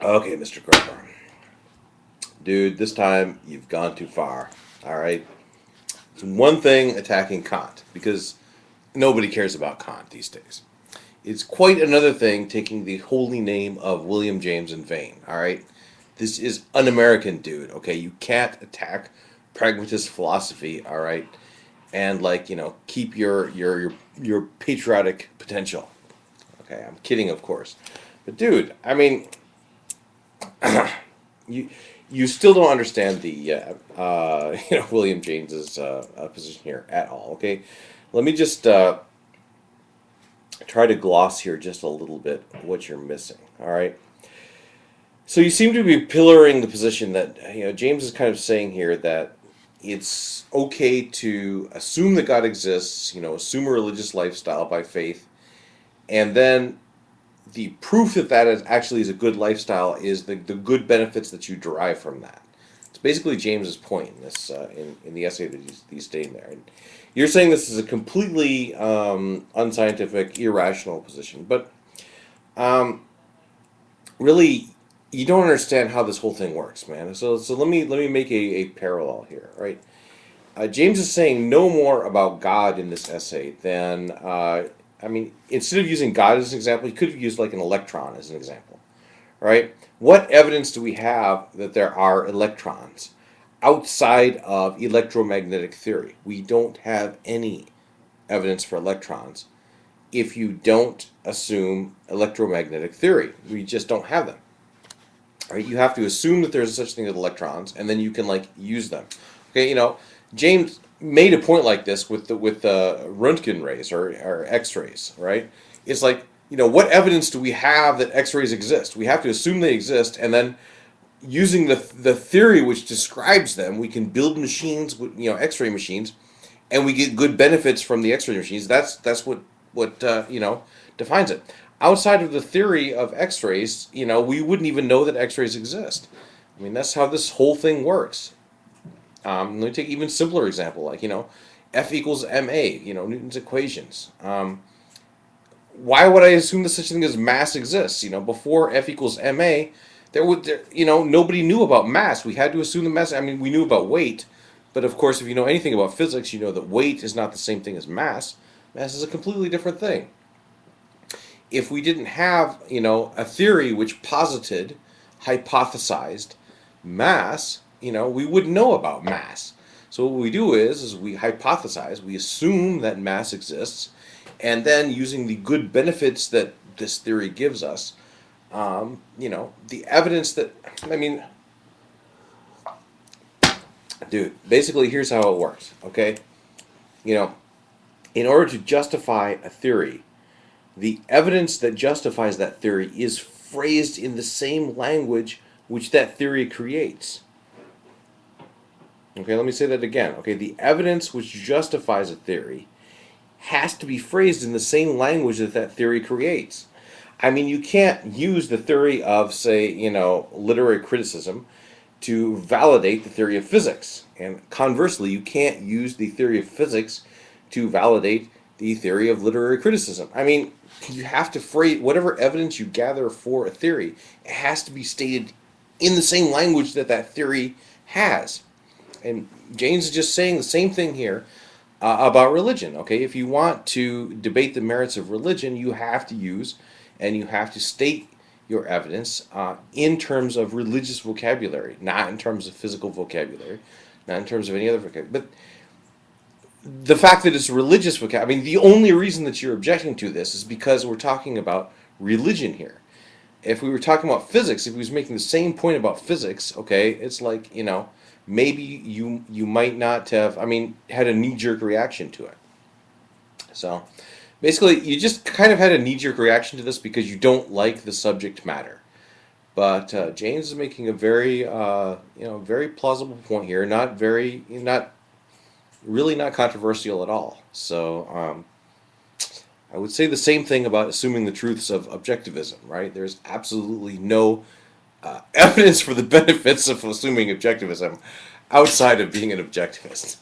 Okay, Mr. Grover. Dude, this time you've gone too far. All right? It's one thing attacking Kant, because nobody cares about Kant these days. It's quite another thing taking the holy name of William James in vain. All right? This is un-American, dude. Okay? You can't attack pragmatist philosophy, all right? And keep your patriotic potential. Okay, I'm kidding, of course. But dude, I mean, you you still don't understand the William James's position here at all. Okay, let me just try to gloss here just a little bit what you're missing. All right. So you seem to be pillaring the position that James is kind of saying here that it's okay to assume that God exists, assume a religious lifestyle by faith, and then the proof that that is a good lifestyle is the good benefits that you derive from that. It's basically James's point in this in the essay that he's stating there. And you're saying this is a completely unscientific, irrational position, but really, you don't understand how this whole thing works, man. So let me make a parallel here, right? James is saying no more about God in this essay than instead of using God as an example, he could have used like an electron as an example, right? What evidence do we have that there are electrons outside of electromagnetic theory? We don't have any evidence for electrons if you don't assume electromagnetic theory. We just don't have them. Right? You have to assume that there's such thing as electrons, and then you can use them. Okay, James made a point like this with the Röntgen rays or X-rays, right? It's what evidence do we have that X-rays exist? We have to assume they exist, and then using the theory which describes them, we can build machines with X-ray machines, and we get good benefits from the X-ray machines. That's what defines it. Outside of the theory of X-rays, we wouldn't even know that X-rays exist. I mean, that's how this whole thing works. Let me take an even simpler example, F equals ma, Newton's equations. Why would I assume that such a thing as mass exists? Before F equals ma, nobody knew about mass. We had to assume the mass. I mean, we knew about weight, but of course, if you know anything about physics, you know that weight is not the same thing as mass. Mass is a completely different thing. If we didn't have, a theory which hypothesized mass, we wouldn't know about mass. So what we do is we hypothesize, we assume that mass exists, and then using the good benefits that this theory gives us, the evidence that, dude, basically here's how it works, okay? In order to justify a theory, the evidence that justifies that theory is phrased in the same language which that theory creates. Okay, let me say that again. Okay, the evidence which justifies a theory has to be phrased in the same language that that theory creates. I mean, you can't use the theory of, say, literary criticism to validate the theory of physics. And conversely, you can't use the theory of physics to validate the theory of literary criticism. I mean, you have to phrase whatever evidence you gather for a theory, it has to be stated in the same language that that theory has. And James is just saying the same thing here about religion. Okay, if you want to debate the merits of religion, you have to use and you have to state your evidence in terms of religious vocabulary, not in terms of physical vocabulary, not in terms of any other vocabulary. But the fact that it's religious vocabulary, I mean, the only reason that you're objecting to this is because we're talking about religion here. If we were talking about physics, if he was making the same point about physics, okay, it's maybe you might not have, had a knee-jerk reaction to it. So, basically, you just kind of had a knee-jerk reaction to this because you don't like the subject matter. But James is making a very, very plausible point here. Not really not controversial at all. So, I would say the same thing about assuming the truths of objectivism, right? There's absolutely no evidence for the benefits of assuming objectivism outside of being an objectivist.